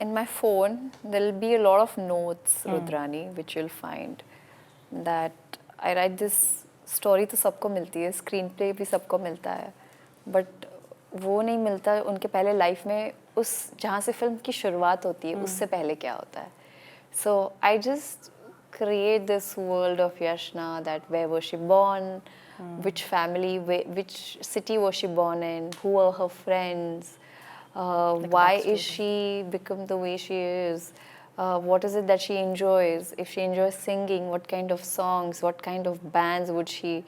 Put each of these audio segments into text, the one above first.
in my phone, there'll be a lot of notes, Rudrani, which you'll find that I write this story तो सबको मिलती है, screenplay भी सबको मिलता है, but वो नहीं मिलता उनके पहले लाइफ में उस जहाँ से फिल्म की शुरुआत होती है उससे पहले क्या होता है. So I just create this world of Yashna, that where was she born, which family, which city was she born in, who were her friends, why is she become the way she is, what is it that she enjoys, if she enjoys singing, what kind of songs, what kind of bands would she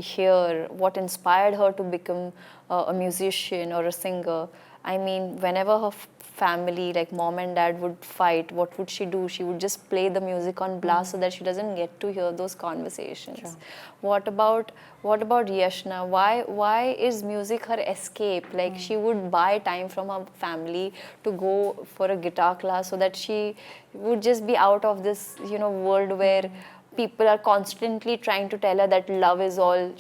hear, what inspired her to become a musician or a singer. I mean, whenever her family, like mom and dad, would fight, what would she do? She would just play the music on blast so that she doesn't get to hear those conversations. Sure. What about Yashna? Why is music her escape? Like she would buy time from her family to go for a guitar class so that she would just be out of this, world where people are constantly trying to tell her that love is all,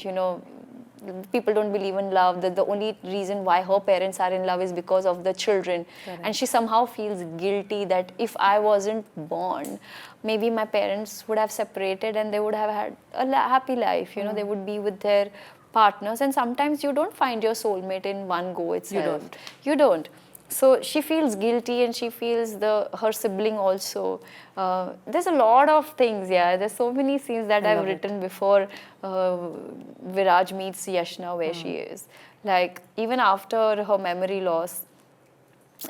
people don't believe in love, that the only reason why her parents are in love is because of the children. Correct. And she somehow feels guilty that if I wasn't born, maybe my parents would have separated and they would have had a happy life, they would be with their partners. And sometimes you don't find your soulmate in one go itself. You don't. So she feels guilty, and she feels her sibling also. There's a lot of things, there's so many scenes that I've written before Viraj meets Yashna where she is. Like, even after her memory loss,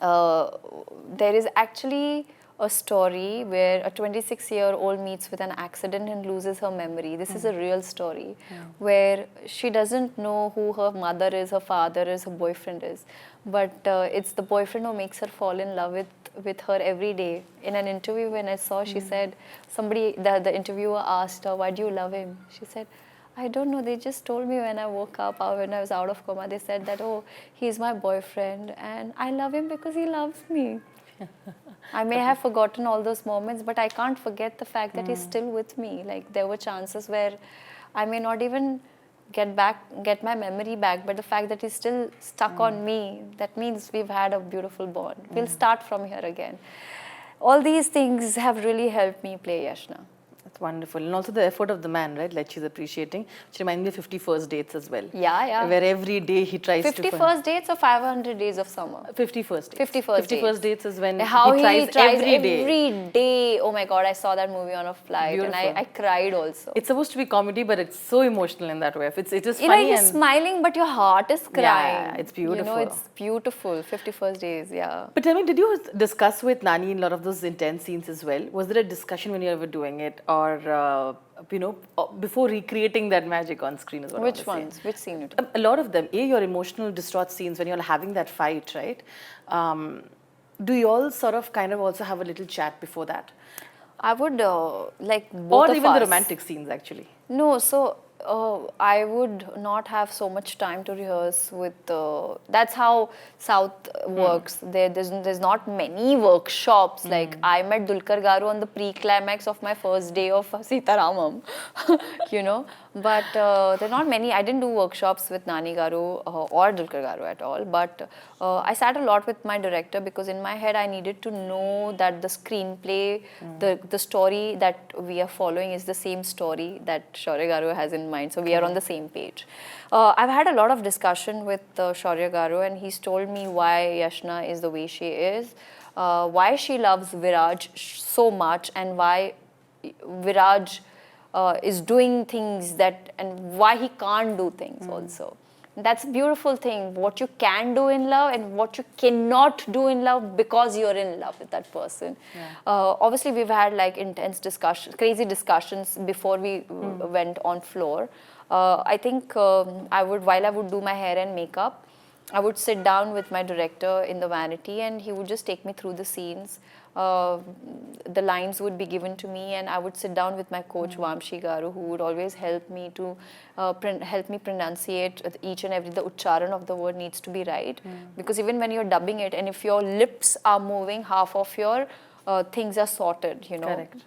there is actually a story where a 26-year-old meets with an accident and loses her memory. This is a real story where she doesn't know who her mother is, her father is, her boyfriend is. But it's the boyfriend who makes her fall in love with her every day. In an interview when I saw, she said, the interviewer asked her, why do you love him? She said, I don't know, they just told me when I woke up or when I was out of coma, they said that, oh, he's my boyfriend and I love him because he loves me. I may have forgotten all those moments, but I can't forget the fact that he's still with me. Like, there were chances where I may not even get my memory back, but the fact that he's still stuck on me, that means we've had a beautiful bond. We'll start from here again. All these things have really helped me play Yashna. That's wonderful. And also the effort of the man, right? Like she's appreciating. Which reminds me of 50 First Dates as well. Yeah. Where every day he tries 50 First Dates or 500 Days of Summer? 50 First Dates. 50 First 50 Dates. First Dates is when How he tries every day. Every day. Oh my God, I saw that movie on a flight. Beautiful. And I cried also. It's supposed to be comedy, but it's so emotional in that way. It is funny. You're smiling, but your heart is crying. Yeah, it's beautiful. It's beautiful. 50 First Days, yeah. But tell me, did you discuss with Nani in a lot of those intense scenes as well? Was there a discussion when you were doing it, or before recreating that magic on screen as well? Which ones? Which scene? A lot of them. Your emotional distraught scenes when you're having that fight, right? Do you all sort of kind of also have a little chat before that? I would like both or of even us. The romantic scenes actually. No, so I would not have so much time to rehearse with. That's how South works. There's not many workshops. Like I met Dulquer garu on the pre-climax of my first day of Sitaramam, But there are not many. I didn't do workshops with Nani garu or Dulquer garu at all. But I sat a lot with my director because in my head I needed to know that the screenplay, the story that we are following is the same story that Shaurya garu has in mind. So we are on the same page. I've had a lot of discussion with Shaurya garu, and he's told me why Yashna is the way she is, why she loves Viraj so much, and why Viraj is doing things and why he can't do things also. That's a beautiful thing, what you can do in love and what you cannot do in love because you're in love with that person. Yeah. Obviously, we've had like intense discussions, crazy discussions before we went on floor. I think while I would do my hair and makeup, I would sit down with my director in the vanity and he would just take me through the scenes. The lines would be given to me and I would sit down with my coach Vamshi Garu, who would always help me to help me pronunciate each and every, the uchcharan of the word needs to be right. Because even when you're dubbing it and if your lips are moving, half of your things are sorted, Correct.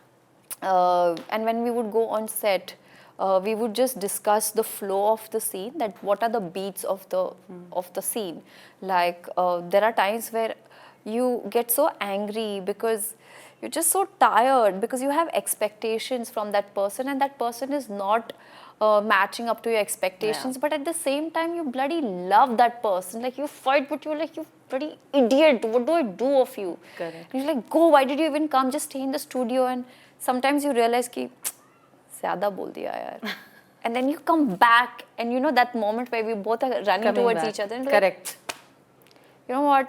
And when we would go on set, we would just discuss the flow of the scene, that what are the beats of the scene. Like there are times where you get so angry because you're just so tired because you have expectations from that person and that person is not matching up to your expectations. But at the same time, you bloody love that person. Like you fight, but you're like, you bloody idiot. What do I do of you? Correct. And you're like, go. Why did you even come? Just stay in the studio. And sometimes you realize कि ज़्यादा बोल दिया यार. And then you come back, and you know that moment where we both are running Coming towards back. each other. And we're Correct. Like, you know what?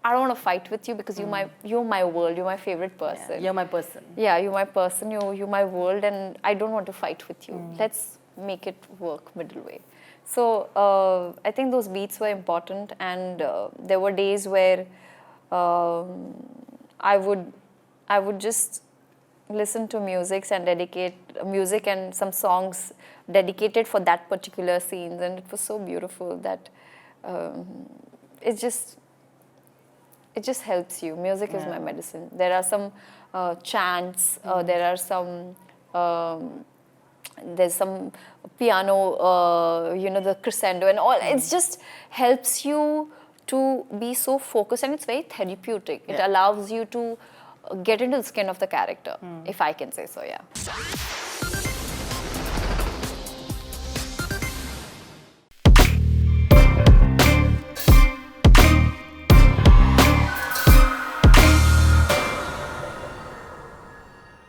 I don't want to fight with you because you're my world. You're my favorite person. Yeah, you're my person. Yeah, you're my person. You're my world, and I don't want to fight with you. Let's make it work middle way. So I think those beats were important, and there were days where I would just listen to music and some songs dedicated for that particular scenes, and it was so beautiful that it just helps you. Music is my medicine. There are some chants, there are some there's some piano, the crescendo and all. It just helps you to be so focused, and it's very therapeutic. It allows you to get into the skin of the character, if I can say so, yeah.